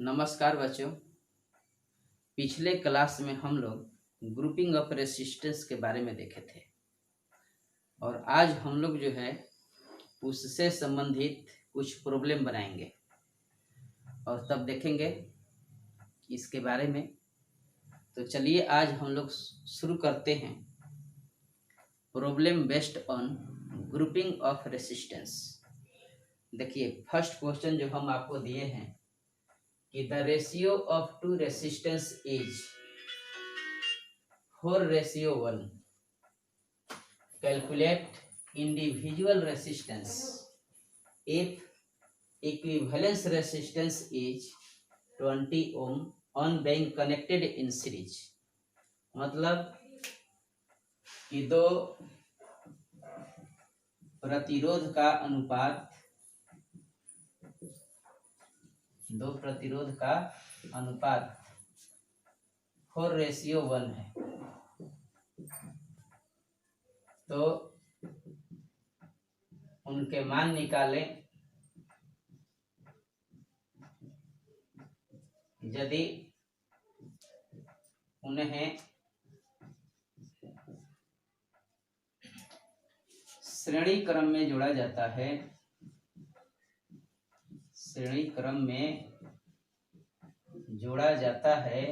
नमस्कार बच्चों। पिछले क्लास में हम लोग ग्रुपिंग ऑफ रेसिस्टेंस के बारे में देखे थे और आज हम लोग जो है उससे संबंधित कुछ प्रॉब्लम बनाएंगे और तब देखेंगे इसके बारे में। तो चलिए आज हम लोग शुरू करते हैं problem based on grouping of resistance. देखिए फर्स्ट क्वेश्चन जो हम आपको दिए हैं कि the ratio of two resistance is 4:1। Calculate individual resistance if equivalence resistance is 20 ohm on being connected in series. मतलब कि दो प्रतिरोध का अनुपात 4:1 है। तो उनके मान निकालें यदि उन्हें श्रेणी क्रम में जोड़ा जाता है। श्रेणी क्रम में जोड़ा जाता है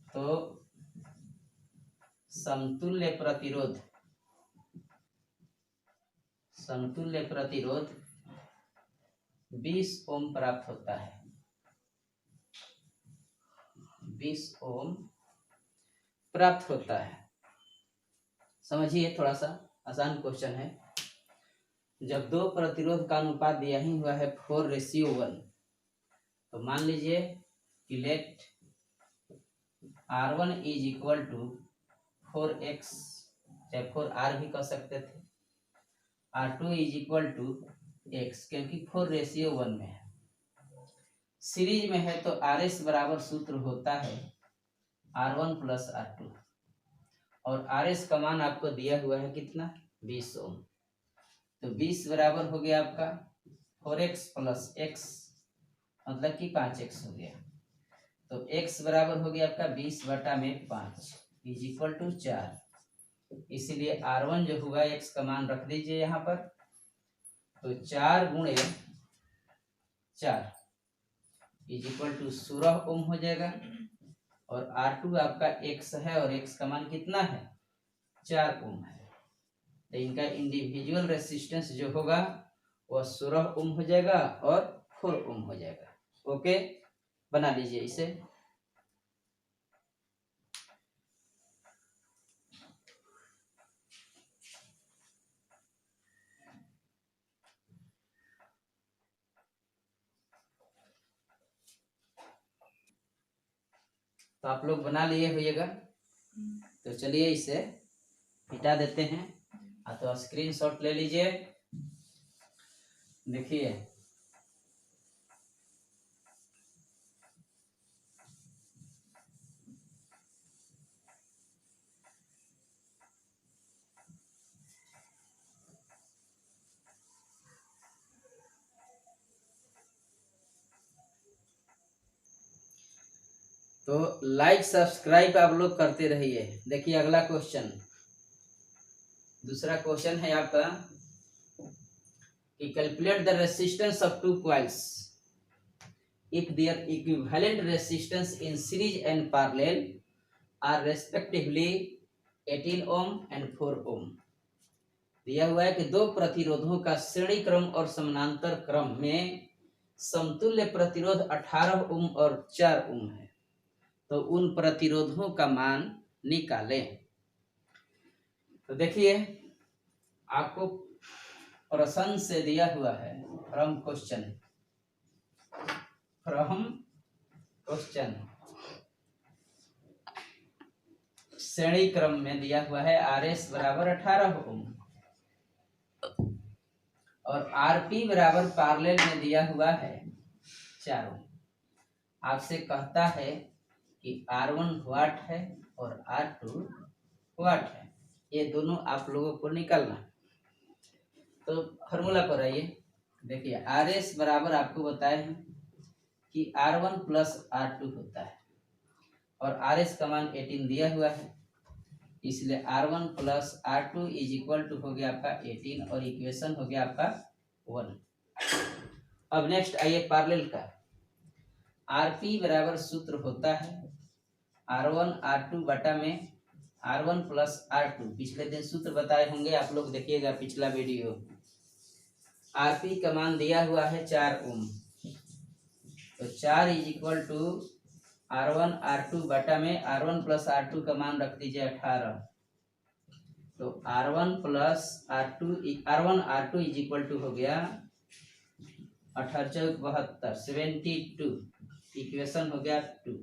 तो समतुल्य प्रतिरोध 20 ओम प्राप्त होता है। 20 ओम प्राप्त होता है। समझिए, थोड़ा सा आसान क्वेश्चन है। जब दो प्रतिरोध का अनुपात दिया ही हुआ है 4:1, तो मान लीजिए कि late R1 is equal to 4x, चाहे 4R भी कह सकते थे। R2 is equal to x, क्योंकि 4:1 में है। सीरीज में है तो RS बराबर सूत्र होता है R1 प्लस R2 और RS का मान आपको दिया हुआ है कितना, 20 ओम। तो 20 बराबर हो गया आपका 4x प्लस x, मतलब कि 5x हो गया। तो x बराबर हो गया आपका 20/5 इज इक्वल टू 4। इसीलिए R1 जो हुआ x का मान रख दीजिए यहाँ पर, तो 4 गुणे 4 इज इक्वल टू 16 ओम हो जाएगा। और R2 आपका x है और x का मान कितना है, 4 ओम है। तो इनका इंडिविजुअल रेसिस्टेंस जो होगा वह 16 ओम हो जाएगा और 4 ओम हो जाएगा। ओके, बना लीजिए इसे। तो आप लोग बना लिए होइएगा। तो चलिए इसे मिटा देते हैं। तो स्क्रीनशॉट ले लीजिए। देखिए तो लाइक सब्सक्राइब आप लोग करते रहिए। देखिए अगला क्वेश्चन, दूसरा क्वेश्चन है आपका कि calculate the resistance of two coils if their equivalent resistance in series and parallel are respectively 18 ohm and 4 ohm। दिया हुआ है कि दो प्रतिरोधों का श्रेणी क्रम और समानांतर क्रम में समतुल्य प्रतिरोध 18 ओम और 4 ओम है। तो उन प्रतिरोधों का मान निकालें। तो देखिए आपको प्रश्न से दिया हुआ है फ्रॉम क्वेश्चन श्रेणी क्रम में दिया हुआ है RS बराबर 18 ओम और RP बराबर पैरेलल में दिया हुआ है 4 ओम। आपसे कहता है कि R1 वाट है और R2 वाट है। ये दोनों आप लोगों को निकालना। तो फॉर्मूला पर आइए। देखिए RS बराबर आपको बताए हैं कि R1 प्लस R2 होता है और RS का मान 18 दिया हुआ है, इसलिए R1 plus R2 is equal to हो गया आपका 18 और इक्वेशन हो गया आपका 1। अब नेक्स्ट आइए पैरेलल का। RP बराबर सूत्र होता है R1 R2 बटा में R1 प्लस R2। पिछले दिन सूत्र बताए होंगे आप लोग, देखिएगा पिछला वीडियो। RP का मान दिया हुआ है 4 ओम, तो 4 is equal to R1 R2 बटा में R1 प्लस R2 का मान रख दीजिए 18, तो R1 plus R1 R2 is equal to हो गया 18 72 72, इक्वेशन हो गया 2।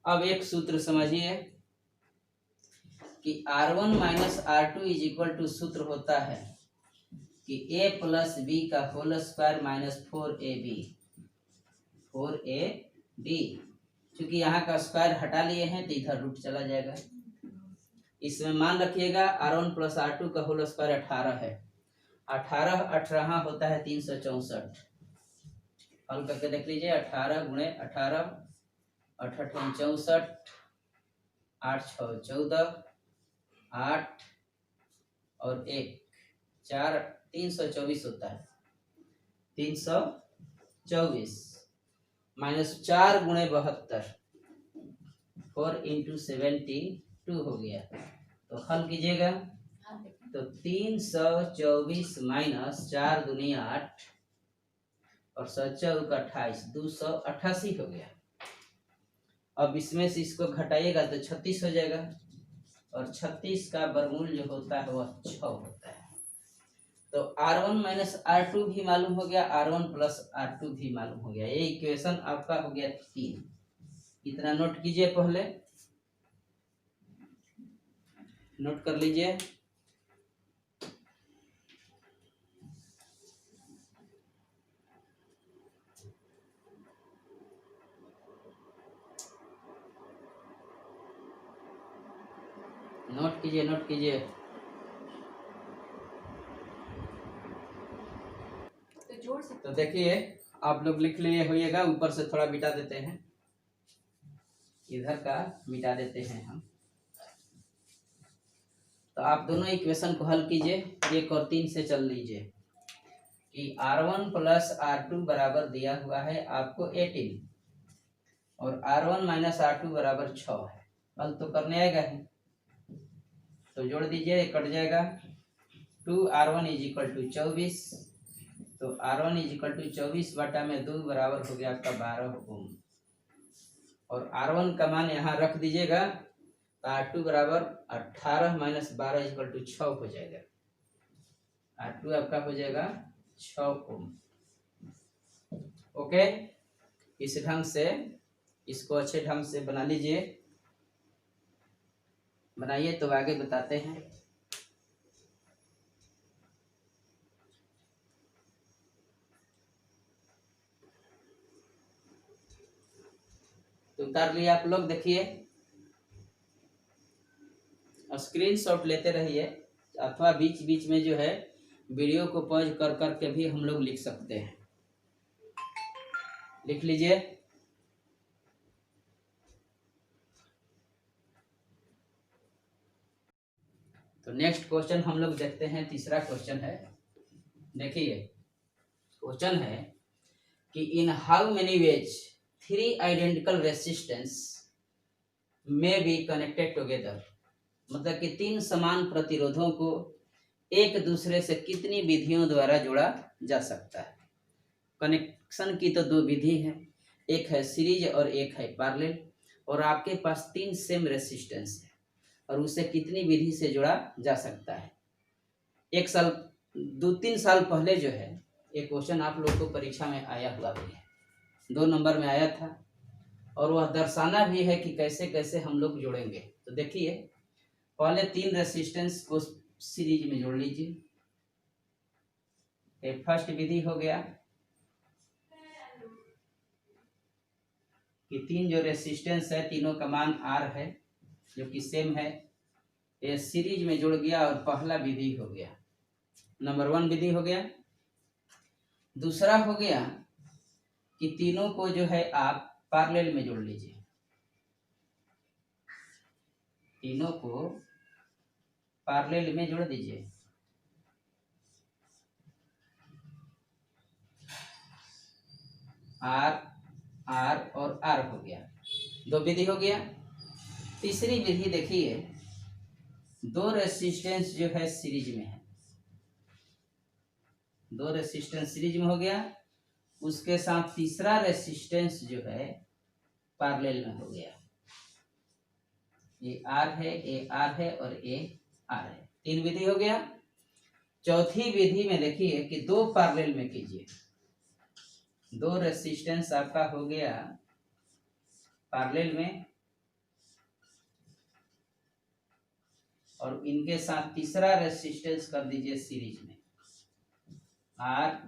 अब एक सूत्र समझिए कि R1 minus R2 is equal to सूत्र होता है कि A प्लस बी का whole square minus 4AB, 4AB। क्योंकि यहाँ का स्क्वायर हटा लिए हैं तो इधर रूट चला जाएगा। इसमें मान रखिएगा R1 प्लस R2 का होल स्क्वायर 18 है, 18 18 होता है 364। हल करके देख लीजिए, 18 गुणे 18 8 64, 8 6 14, 8 और 1 4, 324 होता है। 324 माइनस 4 गुणे 72, 4 इंटू 72 हो गया। तो हल कीजिएगा तो 324 माइनस 4 दूनी 8 और 7 चौक 28, 288 हो गया। अब इसमें से इसको घटाइएगा तो 36 हो जाएगा और 36 का वर्गमूल जो होता है वह 6 होता है। तो R1 माइनस R2 भी मालूम हो गया, R1 प्लस R2 भी मालूम हो गया। ये इक्वेशन आपका हो गया 3। इतना नोट कीजिए, पहले नोट कर लीजिए। नोट कीजिए, नोट कीजिए। तो देखिए आप लोग लिख लिए होइएगा, ऊपर से थोड़ा मिटा देते हैं, इधर का मिटा देते हैं हम। तो आप दोनों इक्वेशन को हल कीजिए, 1 और 3 से चल लीजिए कि R1 प्लस R2 बराबर दिया हुआ है आपको 18 और R1 माइनस R2 बराबर 6 है। हल तो करने आएगा ही, तो जोड़ दीजिए, कट जाएगा। 2R1 इज इक्वल टू 24, तो R1 इज इक्वल टू 24 बटा में 2 बराबर हो गया आपका 12 ओम। और R1 का मान यहाँ रख दीजिएगा, तो R2 बराबर 18 माइनस 12 इज इक्वल टू 6 हो जाएगा। R2 आपका हो जाएगा 6 ओम। ओके, इस ढंग से इसको अच्छे ढंग से बना लीजिए। बनाइए तो आगे बताते हैं। तो उतार लिया आप लोग, देखिए और स्क्रीनशॉट लेते रहिए, अथवा बीच बीच में जो है वीडियो को पॉज कर करके भी हम लोग लिख सकते हैं। लिख लीजिए। तो नेक्स्ट क्वेश्चन हम लोग देखते हैं, तीसरा क्वेश्चन है। देखिए क्वेश्चन है कि in how many ways 3 identical resistance में बी कनेक्टेड टुगेदर, मतलब कि 3 समान प्रतिरोधों को एक दूसरे से कितनी विधियों द्वारा जोड़ा जा सकता है। कनेक्शन की तो 2 विधि है, एक है सीरीज और एक है पैरेलल, और आपके पास 3 सेम रेसिस्टेंस है और उसे कितनी विधि से जोड़ा जा सकता है। 2-3 साल पहले जो है एक क्वेश्चन आप लोग को परीक्षा में आया हुआ भी है, 2 नंबर में आया था, और वह दर्शाना भी है कि कैसे कैसे हम लोग जोड़ेंगे। तो देखिए पहले 3 रेसिस्टेंस को सीरीज में जोड़ लीजिए। ये फर्स्ट विधि हो गया कि 3 जो रेसिस्टेंस है तीनों का मान R है जो कि सेम है, ये सीरीज में जुड़ गया और पहला विधि हो गया, नंबर 1 विधि हो गया। दूसरा हो गया कि तीनों को जो है आप पैरेलल में जोड़ लीजिए, तीनों को पैरेलल में जोड़ दीजिए। आर आर और आर हो गया, दो विधि हो गया। तीसरी विधि देखिए, दो रेसिस्टेंस जो है सीरीज में है, दो रेसिस्टेंस सीरीज में हो गया, उसके साथ तीसरा रेसिस्टेंस जो है पैरेलल में हो गया। ये आर है, ये आर है और ये आर है, तीन विधि हो गया। चौथी विधि में देखिए कि दो पैरेलल में कीजिए, दो रेसिस्टेंस आपका हो गया पैरेलल में और इनके साथ तीसरा रेसिस्टेंस कर दीजिए सीरीज में, आर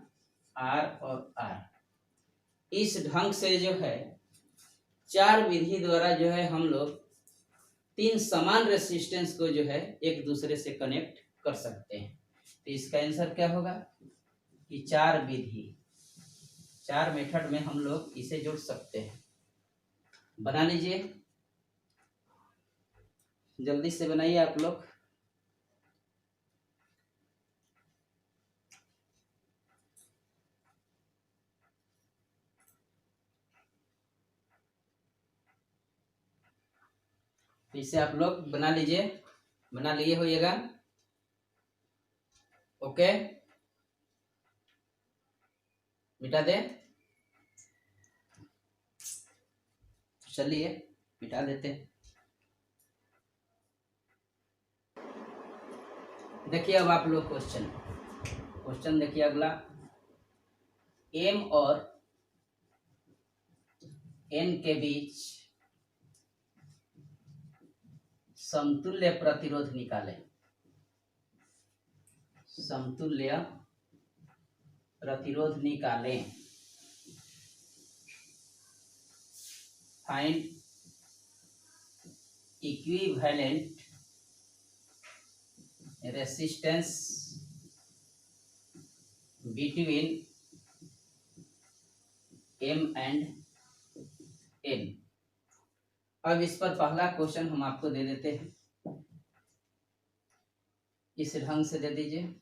आर और आर। इस ढंग से जो है चार विधि द्वारा जो है हम लोग तीन समान रेसिस्टेंस को जो है एक दूसरे से कनेक्ट कर सकते हैं। तो इसका आंसर क्या होगा कि चार विधि, चार मेथड में हम लोग इसे जोड़ सकते हैं। बना लीजिए, जल्दी से बनाइए आप लोग। इसे आप लोग बना लीजिए, बना लिए होइएगा। ओके, मिटा दे, चलिए मिटा देते हैं। देखिए अब आप लोग क्वेश्चन देखिए अगला, एम और एन के बीच समतुल्य प्रतिरोध निकालें, समतुल्य प्रतिरोध निकालें। Find equivalent resistance between M and N. अब इस पर पहला क्वेश्चन हम आपको दे देते हैं, इस ढंग से दे दीजिए।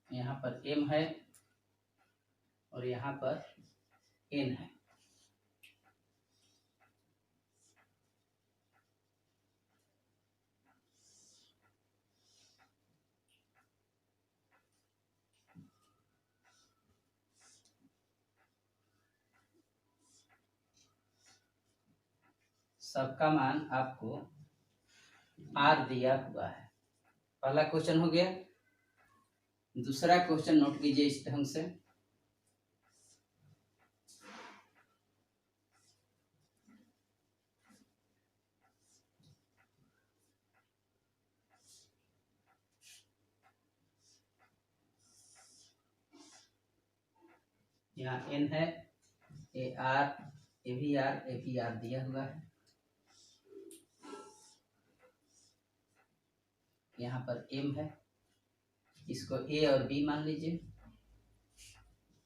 यहाँ पर एम है और यहाँ पर एन है। सबका मान आपको आर दिया हुआ है। पहला क्वेश्चन हो गया। दूसरा क्वेश्चन नोट कीजिए इस ढंग से, यहाँ एन है, ए आर, ए भी आर दिया हुआ है। यहाँ पर एम है, इसको ए और बी मान लीजिए।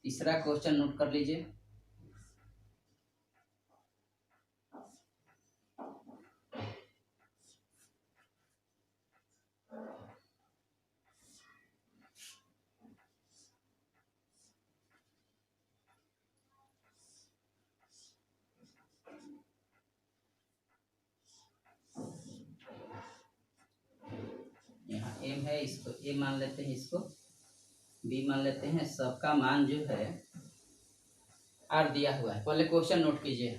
तीसरा क्वेश्चन नोट कर लीजिए, यहाँ एम है, इसको ए मान लेते हैं, इसको बी मान लेते हैं। सबका मान जो है आर दिया हुआ है। पहले क्वेश्चन नोट कीजिए,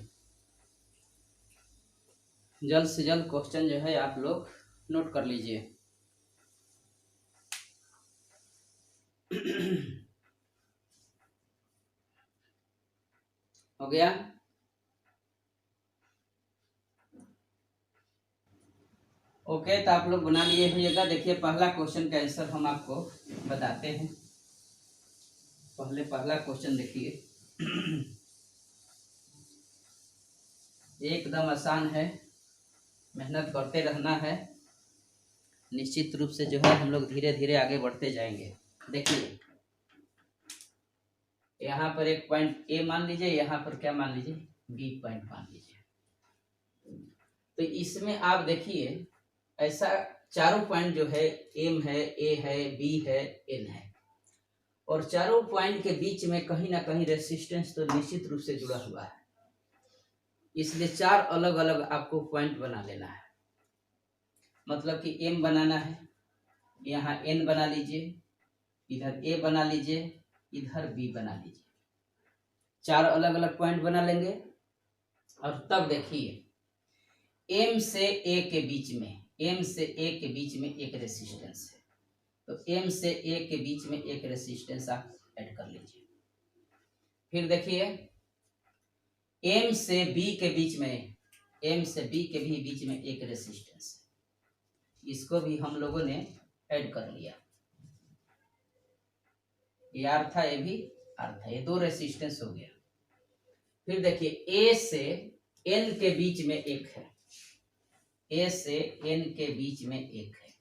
जल्द से जल्द क्वेश्चन जो है आप लोग नोट कर लीजिए। हो गया? ओके, तो आप लोग बना लिए होइएगा। देखिए पहला क्वेश्चन का आंसर हम आपको बताते हैं। पहला क्वेश्चन देखिए। एकदम आसान है, मेहनत करते रहना है, निश्चित रूप से जो है हम लोग धीरे धीरे आगे बढ़ते जाएंगे। देखिए यहाँ पर एक पॉइंट ए मान लीजिए, यहाँ पर क्या मान लीजिए, बी पॉइंट मान लीजिए। तो इसमें आप देखिए ऐसा चारों पॉइंट जो है, एम है, ए है, बी है, एन है, और चारों पॉइंट के बीच में कहीं ना कहीं रेसिस्टेंस तो निश्चित रूप से जुड़ा हुआ है। इसलिए चार अलग अलग आपको पॉइंट बना लेना है। मतलब कि एम बनाना है, यहाँ एन बना लीजिए, इधर ए बना लीजिए, इधर बी बना लीजिए। चार अलग अलग पॉइंट बना लेंगे और तब देखिए एम से ए के बीच में, एम से ए के बीच में एक रेसिस्टेंस है, तो एम से ए के बीच में एक रेसिस्टेंस आप ऐड कर लीजिए। फिर देखिए एम से बी के बीच में, एम से बी के भी बीच में एक रेसिस्टेंस है, इसको भी हम लोगों ने ऐड कर लिया। ये आर था, ये भी आर था, ये दो रेसिस्टेंस हो गया। फिर देखिए ए से एन के बीच में एक है, ए से एन के बीच में एक है,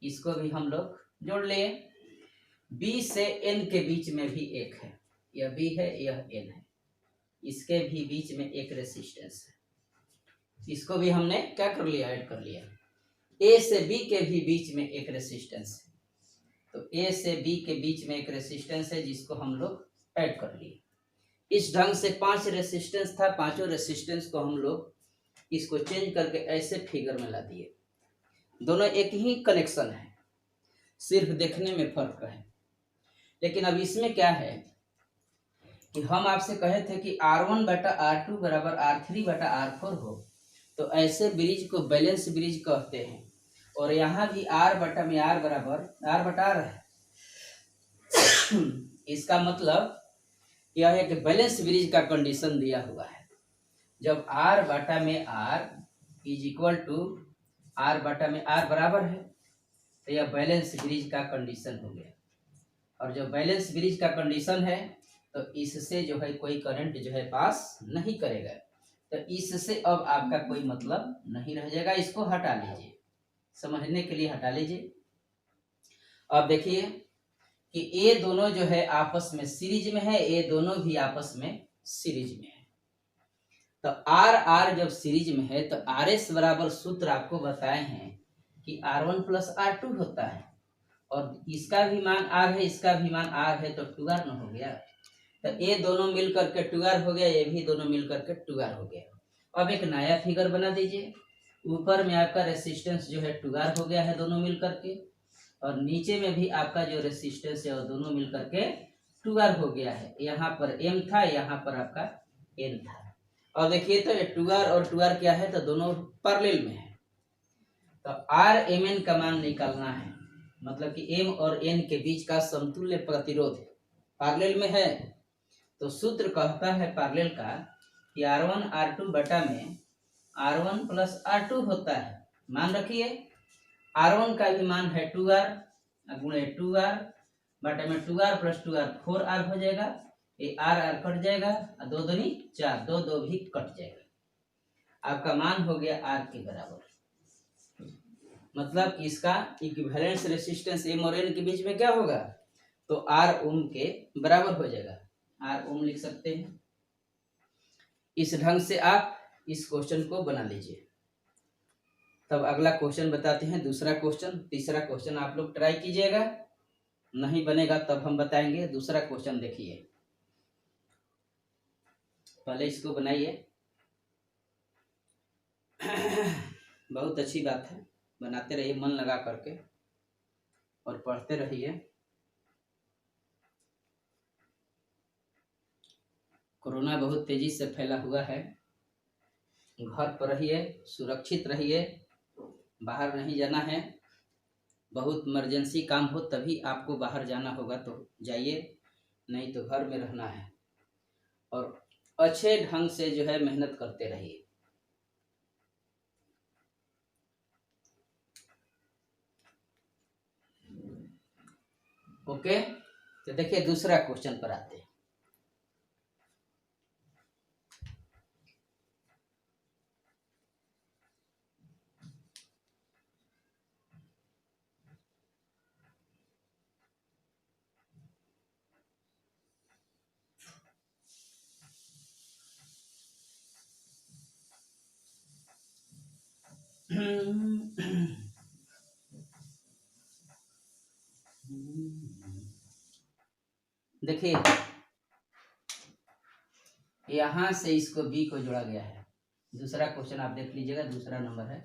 इसको भी हम लोग जोड़ लिए। बी से एन के बीच में भी एक है, यह बी है, यह एन है, इसके भी बीच में एक रेसिस्टेंस है, इसको भी हमने क्या कर लिया, ऐड कर लिया। ए से बी के भी बीच में एक रेसिस्टेंस है, तो ए से बी के बीच में एक रेसिस्टेंस है, जिसको हम लोग ऐड कर लिए। इस ढंग से 5 रेसिस्टेंस था, पांचों रेसिस्टेंस को हम लोग इसको चेंज करके ऐसे फिगर में ला दिए। दोनों एक ही कनेक्शन है, सिर्फ देखने में फर्क है। लेकिन अब इसमें क्या है कि हम आपसे कहे थे कि R1 बटा R2 बराबर R3 बटा R4 हो, तो ऐसे ब्रिज को बैलेंस ब्रिज कहते हैं। और यहाँ भी R बटा में R बराबर R बटा R है। इसका मतलब यह है कि बैलेंस ब्रिज का कंडीशन दिया हुआ है। जब R बटा में R is equal to R बटा में R बराबर है, तो यह बैलेंस ब्रिज का कंडीशन हो गया। और जब बैलेंस ब्रिज का कंडीशन है तो इससे जो है कोई करंट जो है पास नहीं करेगा, तो इससे अब आपका कोई मतलब नहीं रह जाएगा। इसको हटा लीजिए, समझने के लिए हटा लीजिए। अब देखिए कि ये दोनों जो है आपस में सीरीज में है, ये दोनों भी आपस में सीरीज में है। तो आर आर जब सीरीज में है तो आर एस बराबर सूत्र आपको बताए हैं कि R1 प्लस R2 होता है, और इसका भी मान आर है, इसका भी मान आर है, तो 2R न हो गया। तो ये दोनों मिल करके 2R हो गया, ये भी दोनों मिल करके 2R हो गया। अब एक नया फिगर बना दीजिए। ऊपर में आपका रेसिस्टेंस जो है 2R हो गया है दोनों मिल करके, और नीचे में भी आपका जो रेसिस्टेंस है वो दोनों मिल करके 2R हो गया है। यहाँ पर M था, यहाँ पर आपका N था। और देखिए तो 2R और 2R क्या है, तो दोनों पैरेलल में है। तो RMN का मान निकालना है, मतलब कि M और N के बीच का समतुल्य प्रतिरोध पैरेलल में है। तो सूत्र कहता है पैरेलल का कि R1 R2 बटा में R1 प्लस R2 होता है। मान रखिए R1 का भी मान है 2R गुणे 2R बटा में 2R प्लस 2R 4R हो जाएगा। ये R R कट जाएगा, 2 दूनी 4, 2 2 भी कट जाएगा। आपका मान हो गया R के बराबर। मतलब इसका इक्विवेलेंस रेसिस्टेंस M और N के बीच में क्या होगा, तो R ओम के बराबर हो जाएगा। R ओम लिख सकते हैं। इस ढंग से आप इस क्वेश्चन को बना लीजिए। तब अगला क्वेश्चन बताते हैं, दूसरा क्वेश्चन। तीसरा क्वेश्चन आप लोग ट्राई कीजिएगा, नहीं बनेगा तब हम बताएंगे। दूसरा क्वेश्चन देखिए, पहले इसको बनाइए। बहुत अच्छी बात है, बनाते रहिए मन लगा करके और पढ़ते रहिए। कोरोना बहुत तेजी से फैला हुआ है, घर पर रहिए, सुरक्षित रहिए, बाहर नहीं जाना है। बहुत इमरजेंसी काम हो तभी आपको बाहर जाना होगा तो जाइए, नहीं तो घर में रहना है। और अच्छे ढंग से जो है मेहनत करते रहिए। ओके। तो देखिए दूसरा क्वेश्चन पर आते हैं। देखिए यहां से इसको बी को जोड़ा गया है। दूसरा क्वेश्चन आप देख लीजिएगा, दूसरा नंबर है,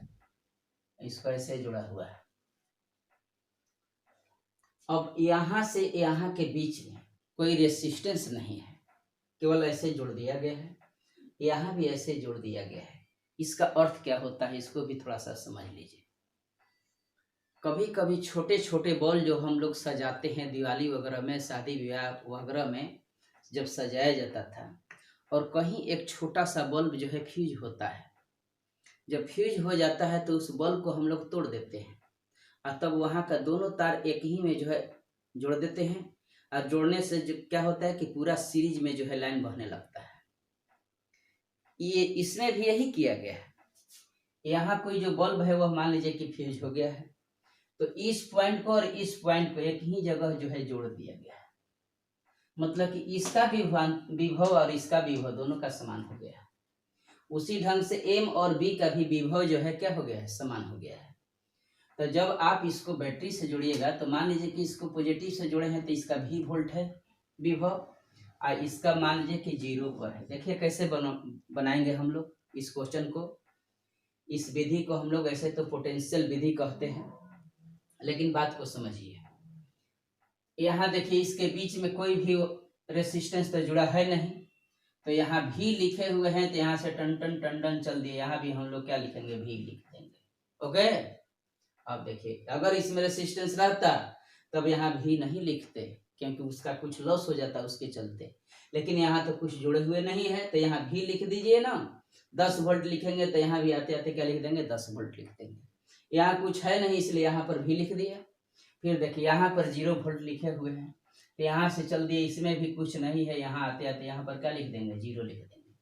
इसको ऐसे जुड़ा हुआ है। अब यहां से यहां के बीच में कोई रेसिस्टेंस नहीं है, केवल ऐसे जोड़ दिया गया है। यहां भी ऐसे जोड़ दिया गया है। इसका अर्थ क्या होता है इसको भी थोड़ा सा समझ लीजिए। कभी कभी छोटे छोटे बॉल जो हम लोग सजाते हैं दिवाली वगैरह में, शादी विवाह वगैरह में जब सजाया जाता था, और कहीं एक छोटा सा बल्ब जो है फ्यूज होता है। जब फ्यूज हो जाता है तो उस बल्ब को हम लोग तोड़ देते हैं, और तब वहाँ का दोनों तार एक ही में जो है जोड़ देते हैं। और जोड़ने से जो क्या होता है कि पूरा सीरीज में जो है लाइन बहने लगता है। ये इसमें भी यही किया गया है। यहाँ कोई जो बल्ब है वह मान लीजिए कि फ्यूज हो गया है, तो इस पॉइंट को और इस पॉइंट को एक ही जगह जो है जोड़ दिया गया है। मतलब कि इसका विभव और इसका विभव दोनों का समान हो गया है। उसी ढंग से एम और बी का भी विभव जो है क्या हो गया है, समान हो गया है। तो जब आप इसको बैटरी से जोड़िएगा तो मान लीजिए कि इसको पॉजिटिव से जोड़े हैं तो इसका भी वोल्ट है विभव, और इसका मान लीजिए कि 0 पर है। देखिए कैसे बनाएंगे हम लोग इस क्वेश्चन को। इस विधि को हम लोग ऐसे तो पोटेंशियल विधि कहते हैं, लेकिन बात को समझिए। यहाँ देखिए इसके बीच में कोई भी रेसिस्टेंस तो जुड़ा है नहीं, तो यहाँ भी लिखे हुए हैं, तो यहाँ से टन टन टन टन चल दिए, यहाँ भी हम लोग क्या लिखेंगे, भी लिख देंगे। ओके, अब देखिए अगर इसमें रेसिस्टेंस रहता तब यहाँ भी नहीं लिखते, क्योंकि उसका कुछ लॉस हो जाता उसके चलते। लेकिन यहाँ तो कुछ जुड़े हुए नहीं है, तो यहाँ भी लिख दीजिए ना। 10 वोल्ट लिखेंगे तो यहाँ भी आते आते क्या लिख देंगे, 10 वोल्ट लिख देंगे। यहाँ कुछ है नहीं इसलिए यहाँ पर भी लिख दिया। फिर देखिए यहाँ पर 0 वोल्ट लिखे हुए हैं, तो यहाँ से चल दिए, इसमें भी कुछ नहीं है, यहाँ आते आते यहाँ पर क्या लिख देंगे, 0 लिख देंगे।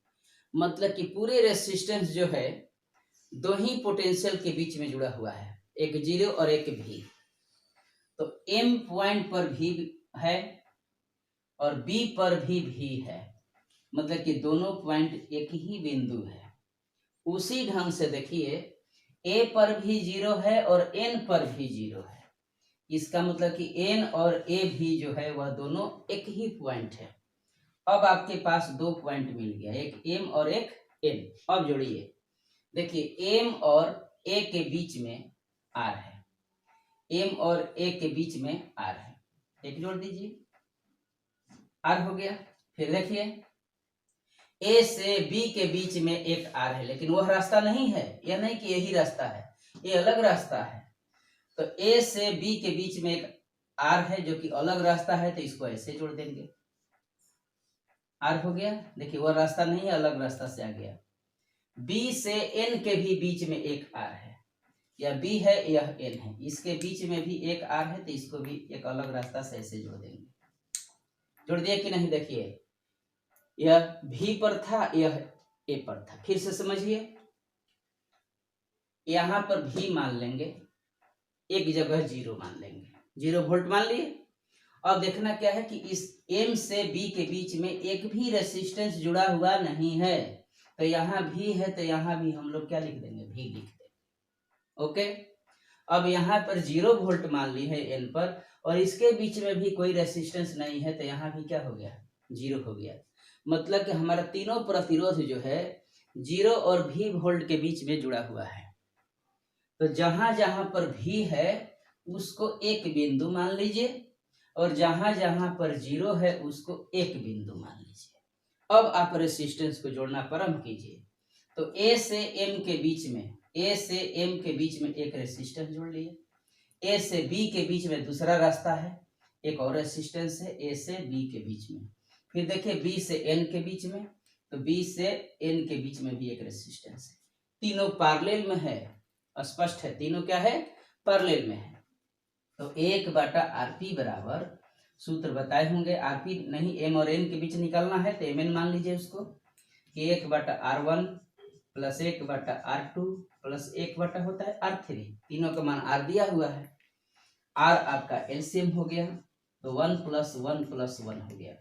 मतलब कि पूरे रेसिस्टेंस जो है दो ही पोटेंशियल के बीच में जुड़ा हुआ है, एक 0 और एक भी। तो M पॉइंट पर भी है और B पर भी है, मतलब कि दोनों पॉइंट एक ही बिंदु है। उसी ढंग से देखिए A पर भी 0 है और N पर भी 0 है। इसका मतलब कि N और A भी जो है वह दोनों एक ही पॉइंट है। अब आपके पास 2 पॉइंट मिल गया, एक M और एक N। अब जोड़िए, देखिए M और A के बीच में R है, M और A के बीच में R है, एक जोड़ दीजिए, R हो गया। फिर देखिए A से B के बीच में एक R है, लेकिन वह रास्ता नहीं है, यह नहीं कि यही रास्ता है, ये अलग रास्ता है। तो A से B के बीच में एक R है जो कि अलग रास्ता है, तो इसको ऐसे जोड़ देंगे, R हो गया। देखिए वह रास्ता नहीं है, अलग रास्ता से आ गया। B से N के भी बीच में एक R है, यह B है यह N है, इसके बीच में भी एक R है, तो इसको भी एक अलग रास्ता से ऐसे जोड़ देंगे। जोड़ दिया कि नहीं, देखिए यह V पर था, यह A पर था। फिर से समझिए, यहां पर V मान लेंगे, एक जगह 0 मान लेंगे, 0 वोल्ट मान लिए। अब देखना क्या है कि इस M से B के बीच में एक भी रेसिस्टेंस जुड़ा हुआ नहीं है, तो यहाँ भी है, तो यहाँ भी हम लोग क्या लिख देंगे, भी लिख देंगे। ओके, अब यहाँ पर 0 वोल्ट मान ली है N पर, और इसके बीच में भी कोई रेसिस्टेंस नहीं है, तो यहाँ भी क्या हो गया, 0 हो गया। मतलब कि हमारा तीनों प्रतिरोध जो है 0 और भी वोल्ट के बीच में जुड़ा हुआ है। तो जहां जहां पर भी है उसको एक बिंदु मान लीजिए, और जहां जहां पर 0 है उसको एक बिंदु मान लीजिए। अब आप रेसिस्टेंस को जोड़ना प्रारंभ कीजिए। तो A से M के बीच में, A से M के बीच में एक रेसिस्टेंस जोड़ लिए, A से B के बीच में दूसरा रास्ता है, एक और रेसिस्टेंस है A से B के बीच में। फिर देखिए B से N के बीच में, तो B से N के बीच में भी एक रेसिस्टेंस है। तीनों पैरेलल में है, स्पष्ट है, तीनों क्या है, पैरेलल में है। तो 1/RP बराबर सूत्र बताए होंगे। आरपी नहीं, एम और एन के बीच निकालना है तो एम एन मान लीजिए उसको कि 1/R1 प्लस 1/R2 प्लस 1 होता है R3। तीनों का मान R दिया हुआ है। R आपका एलसीएम हो गया तो 1 + 1 + 1 हो गया,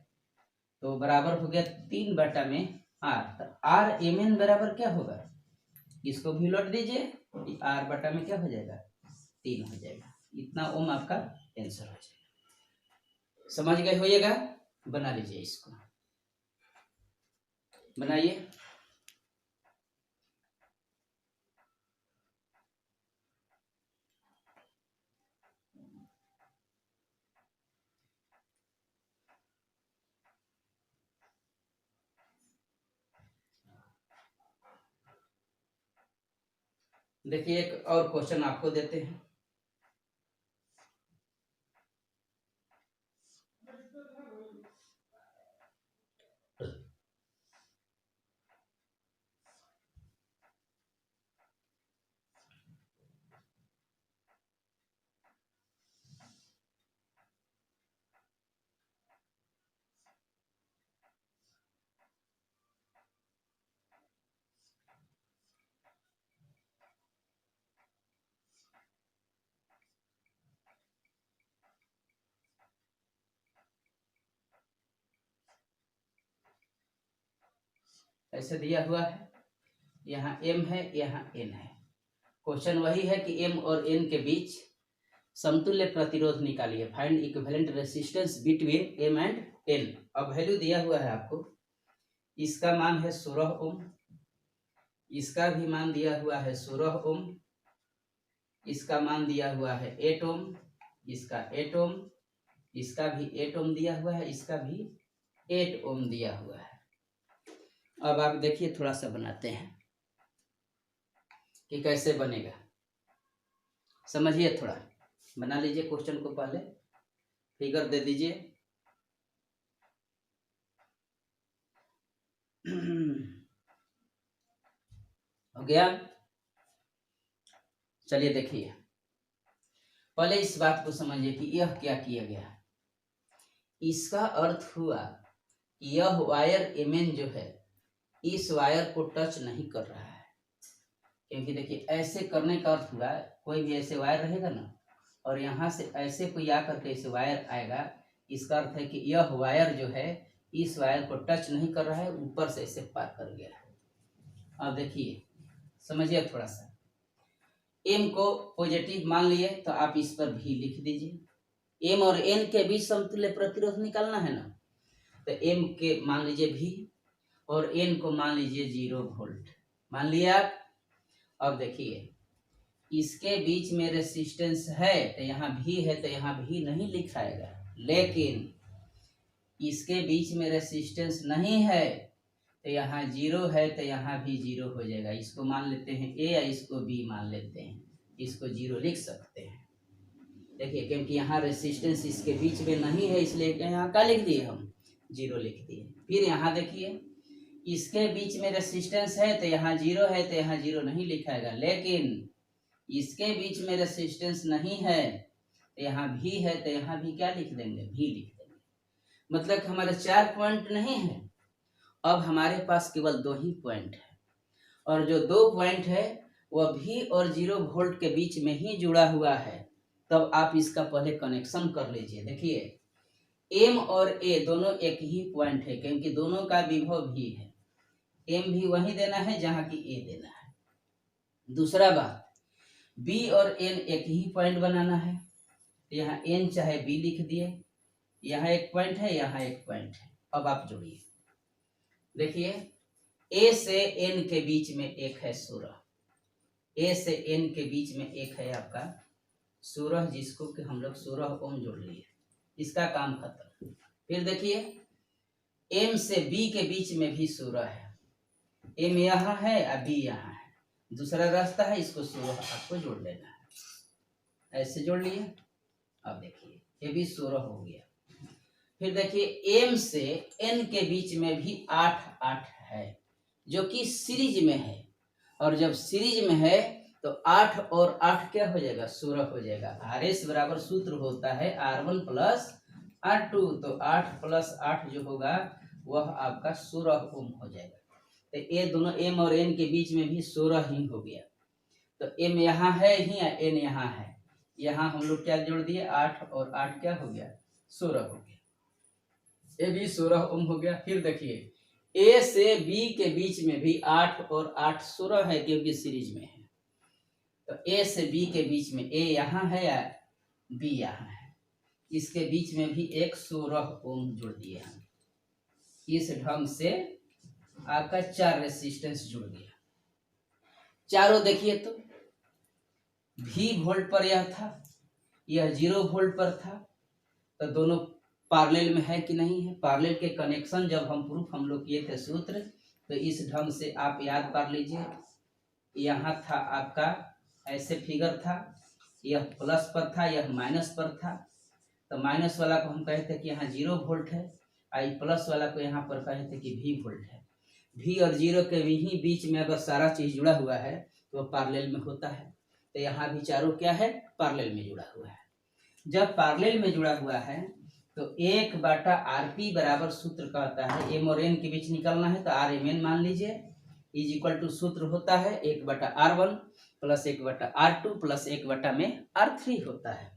तो बराबर हो गया 3/R। तो R एम एन बराबर क्या होगा, इसको भी लौट दीजिए, R में क्या हो जाएगा 3 हो जाएगा। इतना ओम आपका आंसर हो जाएगा। समझ गए होइएगा, बना लीजिए, इसको बनाइए। देखिए एक और क्वेश्चन आपको देते हैं। ऐसे दिया हुआ है, यहाँ m है, यहाँ n है। क्वेश्चन वही है कि m और n के बीच समतुल्य प्रतिरोध निकालिए, find equivalent resistance between m and n। अब वैल्यू दिया हुआ है आपको, इसका मान है 16 ओम, इसका भी मान दिया हुआ है 16 ओम, इसका मान दिया हुआ है 8 ओम, इसका 8 ओम, इसका भी 8 ओम दिया हुआ है, इसका भी 8 ओम दिया हुआ है। अब आप देखिए, थोड़ा सा बनाते हैं कि कैसे बनेगा, समझिए, थोड़ा बना लीजिए क्वेश्चन को। पहले फिगर दे दीजिए। हो गया। चलिए देखिए, पहले इस बात को समझिए कि यह क्या किया गया। इसका अर्थ हुआ कि यह वायर एमएन जो है इस वायर को टच नहीं कर रहा है, क्योंकि देखिए ऐसे करने का अर्थ हुआ, कोई भी ऐसे वायर रहेगा ना, और यहाँ से ऐसे कोई आकर के ऐसे वायर आएगा, इसका अर्थ है कि यह वायर जो है इस वायर को टच नहीं कर रहा है, ऊपर से ऐसे पार कर गया है। अब देखिए, समझिए थोड़ा सा। एम को पॉजिटिव मान लिए तो आप इस पर भी लिख दीजिए। एम और एन के बीच समतुल्य प्रतिरोध निकालना है ना, तो एम के मान लीजिए भी और एन को मान लीजिए 0 वोल्ट मान लिया आप। अब देखिए, इसके बीच में रेसिस्टेंस है तो यहाँ भी है, तो यहाँ भी नहीं लिखाएगा, लेकिन इसके बीच में रेसिस्टेंस नहीं है तो यहाँ 0 है, तो यहाँ भी 0 हो जाएगा। इसको मान लेते हैं ए या इसको बी मान लेते हैं, इसको 0 लिख सकते हैं। देखिए, क्योंकि यहाँ रेसिस्टेंस इसके बीच में नहीं है, इसलिए यहाँ क्या लिख दिए हम, 0 लिख दिए। फिर यहाँ देखिए, इसके बीच में रेसिस्टेंस है तो यहाँ 0 है, तो यहाँ 0 नहीं लिखाएगा, लेकिन इसके बीच में रेसिस्टेंस नहीं है तो यहाँ भी है, तो यहाँ भी क्या लिख देंगे, भी लिख देंगे। मतलब हमारे 4 पॉइंट नहीं है, अब हमारे पास केवल 2 ही पॉइंट है, और जो 2 पॉइंट है वह भी और 0 वोल्ट के बीच में ही जुड़ा हुआ है। तब आप इसका पहले कनेक्शन कर लीजिए। देखिए, एम और ए दोनों एक ही पॉइंट है, क्योंकि दोनों का विभव भी है। एम भी वही देना है जहां की ए देना है। दूसरा बात, बी और एन एक ही पॉइंट बनाना है, यहाँ एन चाहे बी लिख दिए, यहाँ एक पॉइंट है, यहाँ एक पॉइंट है। अब आप जोड़िए, देखिए, ए से एन के बीच में एक है 16, ए से एन के बीच में एक है आपका 16, जिसको कि हम लोग 16 ओम जोड़ लिए, इसका काम खत्म। फिर देखिए, एम से बी के बीच में भी 16 है, एम यहाँ है और बी यहाँ है, दूसरा रास्ता है, इसको 16 आपको जोड़ लेना है। ऐसे जोड़ लिए। अब देखिए, ये भी 16 हो गया। फिर देखिए, एम से एन के बीच में भी 8 है, जो कि सीरीज में है, और जब सीरीज में है तो 8 और 8 क्या हो जाएगा, 16 हो जाएगा। RS बराबर सूत्र होता है R1 + R2, तो 8 + 8 जो होगा वह आपका 16 ओम हो जाएगा। तो ये दोनों M और N के बीच में भी 16 ही हो गया। तो M यहाँ है ही या N यहाँ है, यहाँ हम लोग क्या जोड़ दिए 8 और 8 क्या हो गया 16 हो गया, ये भी 16 ओम हो गया। फिर देखिए A से B के बीच में भी 8 और 8 16 है क्योंकि सीरीज में है। तो A से B के बीच में A यहाँ है या B यहाँ है, इसके बीच में भी एक 16 ओम जोड़ दिए हम। इस ढंग से आपका 4 रेसिस्टेंस जुड़ गया। चारों देखिए तो V वोल्ट पर यह था, यह 0 वोल्ट पर था, तो दोनों पैरेलल में है कि नहीं है। पैरेलल के कनेक्शन जब हम प्रूफ हम लोग किए थे सूत्र, तो इस ढंग से आप याद कर लीजिए। यहाँ था आपका ऐसे फिगर था, यह प्लस पर था, यह माइनस पर था। तो माइनस वाला को हम कहे थे कि यहाँ 0 वोल्ट है, आई प्लस वाला को यहाँ पर कहे थे कि V वोल्ट है। V और 0 के भी बीच में अगर सारा चीज जुड़ा हुआ है तो पैरेलल में होता है। तो यहाँ भी चारों क्या है पैरेलल में जुड़ा हुआ है। जब पैरेलल में जुड़ा हुआ है तो 1/RP बराबर सूत्र कहता है M और N के बीच निकलना है, तो RMN मान लीजिए इज इक्वल टू सूत्र होता है 1/R1 + 1/R2 + 1/R3 होता है।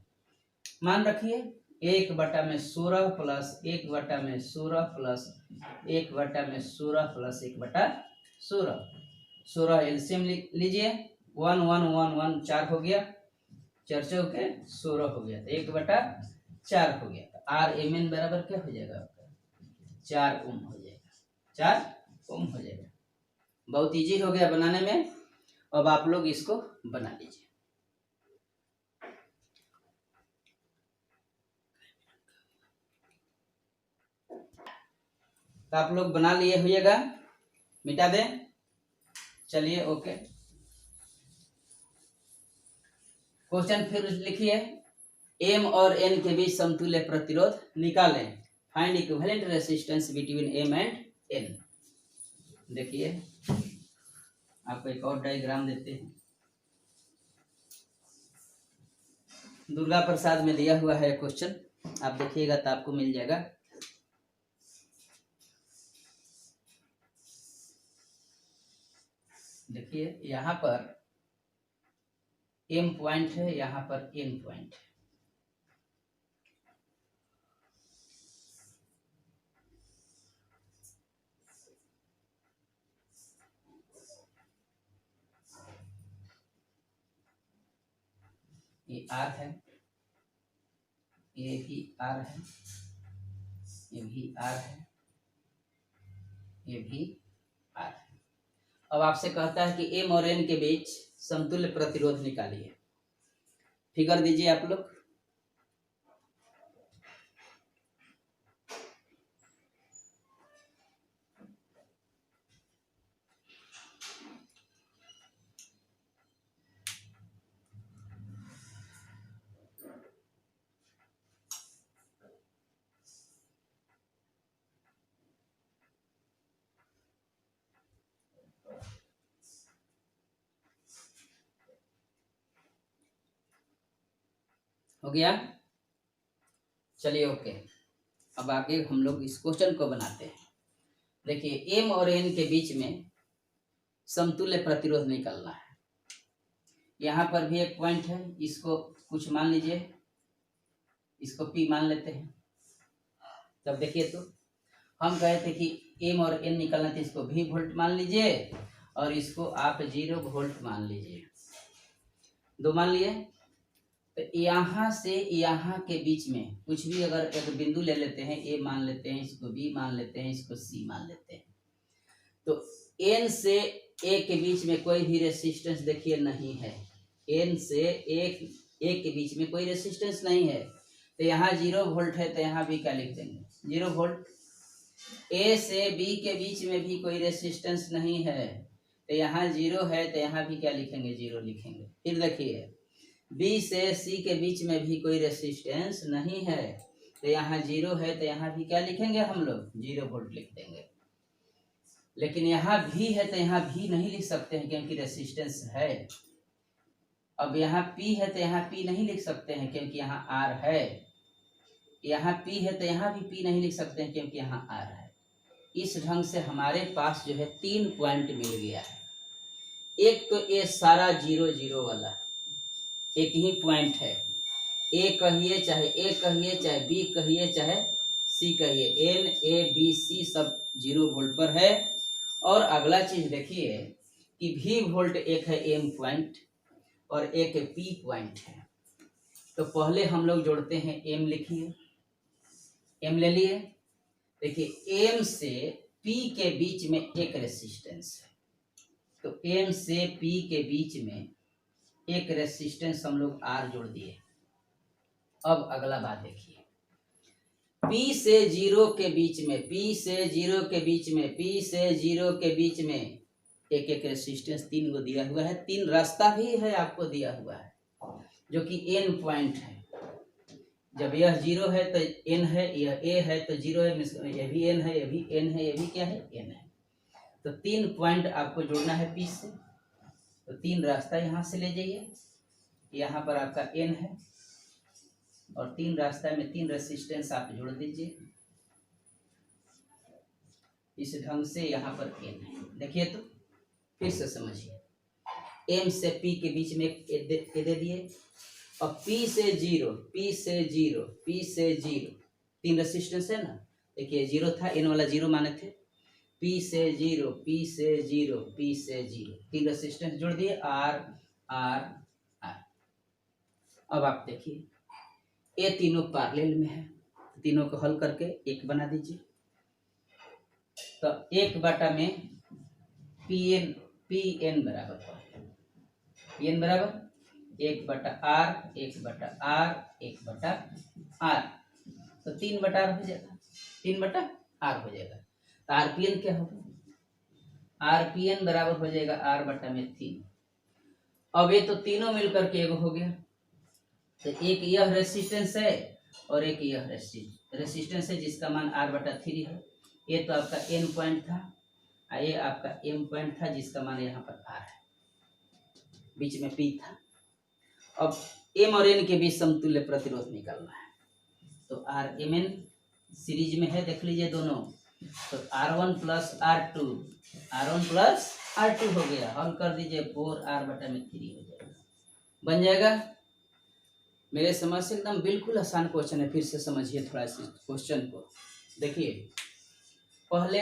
मान रखिए 1/16 + 1/16 + 1/16 + 1/16, 16 एलसीएम लीजिए, 1 1 1 1 4 हो गया, 4 चौके 16 हो गया, तो 1/4 हो गया। तो RMN बराबर क्या हो जाएगा आपका 4 ओम हो जाएगा, 4 ओम हो जाएगा। बहुत इजी हो गया बनाने में। अब आप लोग इसको बना लीजिए। तो आप लोग बना लिए होइएगा, मिटा दें। चलिए ओके, क्वेश्चन फिर लिखिए। M और N के बीच समतुल्य प्रतिरोध निकालें, find equivalent resistance between M and N। देखिए आपको एक और डायग्राम देते हैं, दुर्गा प्रसाद में दिया हुआ है क्वेश्चन, आप देखिएगा तो आपको मिल जाएगा। देखिए यहाँ पर M पॉइंट है, यहाँ पर N पॉइंट है। ये R है, ये भी R है, ये भी R है, ये भी R है। अब आपसे कहता है कि M और N के बीच समतुल्य प्रतिरोध निकालिए। फिगर दीजिए आप लोग। हो गया, चलिए ओके। अब आगे हम लोग इस क्वेश्चन को बनाते हैं। देखिए M और N के बीच में समतुल्य प्रतिरोध निकालना है। यहाँ पर भी एक पॉइंट है, इसको कुछ मान लीजिए, इसको P मान लेते हैं। तब देखिए तो हम कहे थे कि M और N निकालना था, इसको V वोल्ट मान लीजिए और इसको आप 0 वोल्ट मान लीजिए, दो मान लिए। तो यहाँ से यहाँ के बीच में कुछ भी अगर एक बिंदु ले लेते हैं, A मान लेते हैं, इसको B मान लेते हैं, इसको C मान लेते हैं। तो N से A के बीच में कोई भी रेसिस्टेंस देखिए नहीं है, N से A के बीच में कोई रेसिस्टेंस नहीं है। तो यहाँ 0 वोल्ट है, तो यहाँ भी क्या लिख देंगे 0 वोल्ट। A से B के बीच में भी कोई रेसिस्टेंस नहीं है, तो यहाँ 0 है, तो यहाँ भी क्या लिखेंगे 0 लिखेंगे। फिर देखिए B से C के बीच में भी कोई रेसिस्टेंस नहीं है, तो यहाँ 0 है, तो यहाँ भी क्या लिखेंगे हम लोग 0 वोल्ट लिख देंगे। लेकिन यहाँ भी है, तो यहाँ भी नहीं लिख सकते हैं क्योंकि रेसिस्टेंस है। अब यहाँ P है, तो यहाँ P नहीं लिख सकते हैं क्योंकि यहाँ R है। यहाँ P है तो यहाँ भी P नहीं लिख सकते हैं क्योंकि यहाँ R है। इस ढंग से हमारे पास जो है 3 पॉइंट मिल गया है। एक तो ये सारा 0 0 वाला एक ही पॉइंट है, A कहिए चाहे B कहिए चाहे C कहिए, N A B C सब 0 वोल्ट पर है। और अगला चीज देखिए कि V वोल्ट एक है M पॉइंट और एक P पॉइंट है। तो पहले हम लोग जोड़ते हैं M, लिखिए M ले लिए। देखिए M से P के बीच में एक रेसिस्टेंस है, तो M से P के बीच में एक रेसिस्टेंस हम लोग R जोड़ दिए। अब अगला बात देखिए, P से 0 के बीच में एक एक रेसिस्टेंस 3 को दिया हुआ है। 3 रास्ता भी है आपको दिया हुआ है जो कि N पॉइंट है। जब यह 0 है तो N है, यह A है तो 0 है, ये भी N है, ये भी N है, ये भी क्या है N है। तो 3 पॉइंट आपको जोड़ना है P से, तो 3 रास्ता यहाँ से ले जाइए, यहाँ पर आपका N है और 3 रास्ता में 3 रेसिस्टेंस आप जोड़ दीजिए इस ढंग से। यहाँ पर N है, देखिए तो फिर से समझिए, M से P के बीच में एक दे दिए और P से 0 3 रेसिस्टेंस है ना। देखिए 0 था, N वाला 0 माने थे, P से 0 3 रेसिस्टेंस जोड़ दिए, R R R। अब आप देखिए ये तीनों पैरेलल में है, तीनों को हल करके एक बना दीजिए। तो 1/में PN बराबर है, PN बराबर 1/R 1/R तो 3/R हो जाएगा, 3/R हो जाएगा। तो RPN क्या होगा, RPN बराबर हो जाएगा R/3। अब ये तो तीनों मिलकर के एक हो गया, तो एक यह रेसिस्टेंस है और एक यह रेसिस्टेंस है जिसका मान R/3 है। ये तो आपका N पॉइंट था, ये आपका M पॉइंट था जिसका मान यहाँ पर R है, बीच में P था। अब M और N के बीच समतुल्य प्रतिरोध निकालना है, तो RMN सीरीज में है, देख लीजिए दोनों। तो R1 प्लस R2 हो गया, हल कर दीजिए 4R/3 हो जाएगा, बन जाएगा। मेरे समझ से एकदम बिल्कुल आसान क्वेश्चन है, फिर से समझिए थोड़ा सा क्वेश्चन को। देखिए पहले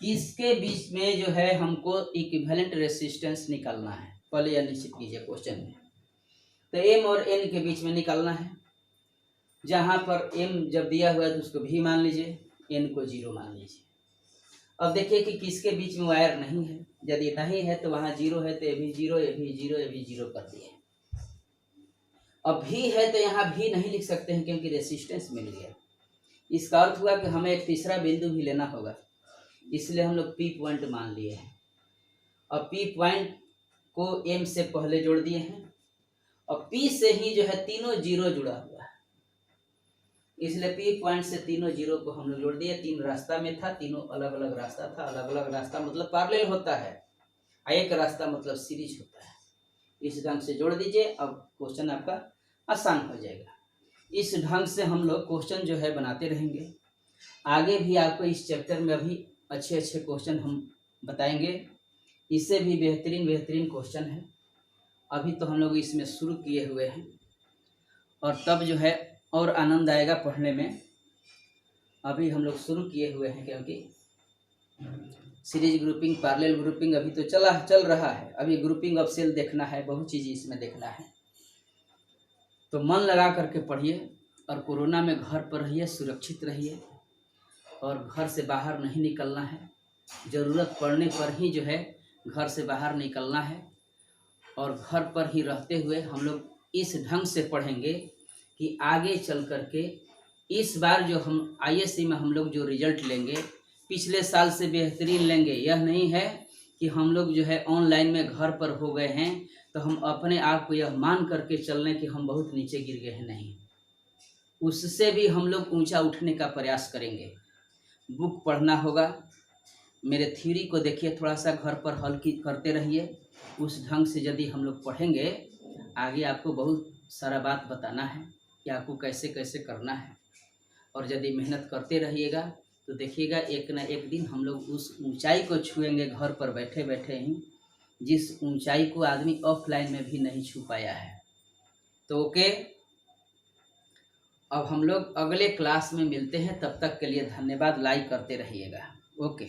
किसके बीच में जो है हमको इक्विवेलेंट रेसिस्टेंस निकालना है, पहले यह निश्चित कीजिए क्वेश्चन में। तो M और N के बीच में निकालना है, जहां पर M जब दिया हुआ है तो उसको V मान लीजिए, N को 0 मान लीजिए। अब देखिए कि किसके बीच में वायर नहीं है, यदि नहीं है तो वहां 0 है तो ये भी 0, ये भी 0, ये भी 0 कर दिए। अब V है तो यहाँ V नहीं लिख सकते हैं क्योंकि रेसिस्टेंस मिल गया। इसका अर्थ हुआ कि हमें एक तीसरा बिंदु भी लेना होगा, इसलिए हम लोग P पॉइंट मान लिए हैं। अब P पॉइंट को M से पहले जोड़ दिए हैं और P से ही जो है तीनों 0 जुड़ा हुआ है, इसलिए P पॉइंट से तीनों 0 को हम लोग जोड़ दिए। 3 रास्ता में था, तीनों अलग अलग रास्ता था, अलग अलग रास्ता मतलब पैरेलल होता है, एक रास्ता मतलब सीरीज होता है। इस ढंग से जोड़ दीजिए, अब क्वेश्चन आपका आसान हो जाएगा। इस ढंग से हम लोग क्वेश्चन जो है बनाते रहेंगे, आगे भी आपको इस चैप्टर में अभी अच्छे क्वेश्चन हम बताएंगे, इससे भी बेहतरीन क्वेश्चन है। अभी तो हम लोग इसमें शुरू किए हुए हैं और तब जो है और आनंद आएगा पढ़ने में। अभी हम लोग शुरू किए हुए हैं क्योंकि सीरीज ग्रुपिंग, पैरेलल ग्रुपिंग अभी तो चल रहा है, अभी ग्रुपिंग ऑफ सेल देखना है, बहुत चीज़ इसमें देखना है। तो मन लगा करके पढ़िए और कोरोना में घर पर रहिए, सुरक्षित रहिए और घर से बाहर नहीं निकलना है। ज़रूरत पड़ने पर ही जो है घर से बाहर निकलना है और घर पर ही रहते हुए हम लोग इस ढंग से पढ़ेंगे कि आगे चल करके इस बार जो हम ISC में हम लोग जो रिजल्ट लेंगे पिछले साल से बेहतरीन लेंगे। यह नहीं है कि हम लोग जो है ऑनलाइन में घर पर हो गए हैं तो हम अपने आप को यह मान करके चल लें कि हम बहुत नीचे गिर गए हैं, नहीं, उससे भी हम लोग ऊंचा उठने का प्रयास करेंगे। बुक पढ़ना होगा, मेरे थ्योरी को देखिए, थोड़ा सा घर पर हल करते रहिए। उस ढंग से यदि हम लोग पढ़ेंगे आगे आपको बहुत सारा बात बताना है। कि आपको कैसे कैसे करना है, और यदि मेहनत करते रहिएगा तो देखिएगा एक न एक दिन हम लोग उस ऊंचाई को छुएंगे घर पर बैठे बैठे ही, जिस ऊंचाई को आदमी ऑफलाइन में भी नहीं छू पाया है। तो ओके, अब हम लोग अगले क्लास में मिलते हैं, तब तक के लिए धन्यवाद। लाइक करते रहिएगा। ओके।